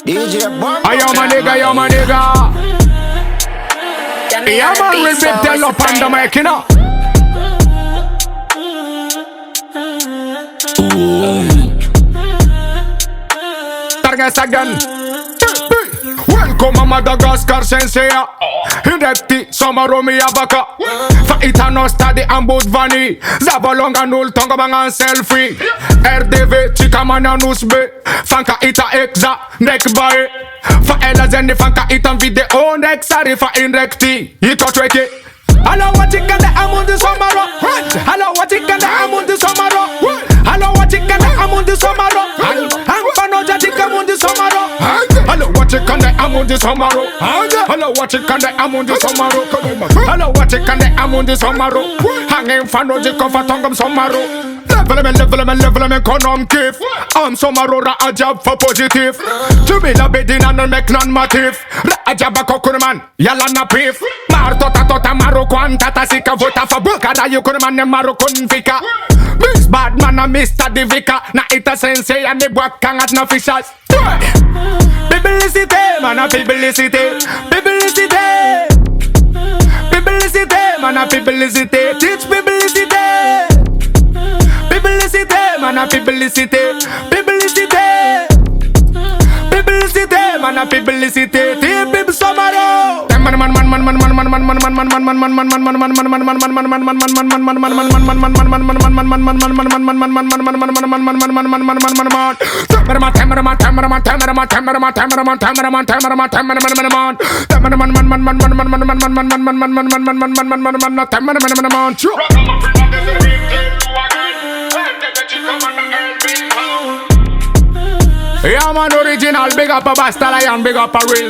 DJ Bomb. Yo my nigga, yo my nigga. Yeah man, we Biby Telo on the mic, you know. Target again. Welcome a Madagascar sensea. Indekti somaro mi abaka. Fa itano stadi ambud vani. Zabalonga nul tonga bangan selfie. RDV chika mana nusbe. Fanka ita exa nek bae. Fa ela zendi fanka itan video nek sari fa indekti. Ito treke. Hello what you gonna amund somaro. Hello what you gonna amund somaro. Hello what you gonna amund somaro. Ang panoja chika amund somaro. Hello what you gonna amund somaro. Hello what you gonna amund somaro. Hello what you gonna amund somaro. Hanging fanoja kofa tongam somaro. Level me konom kif. Am somaro ra a job for positive. To be the bedin and make non-motive. Ra a job a kokuruman, yala na pif. Mar tota maro kwanta sika vota fa buka da yukuruman ne maro kun fika. Miss bad man a Mr. Divika. Na ita sensei and the buak kangat na fishers. Publicity, man a publicity. Publicity. Publicity, man a publicity. Teach publicity. Publicity, man a publicity. Publicity. Publicity, man a publicity. Teach people somaro. Yeah man, original, big up a Basta Lion, big up a real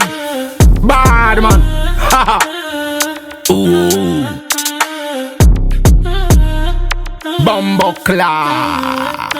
bad man. Ooh. Bumbo Clap.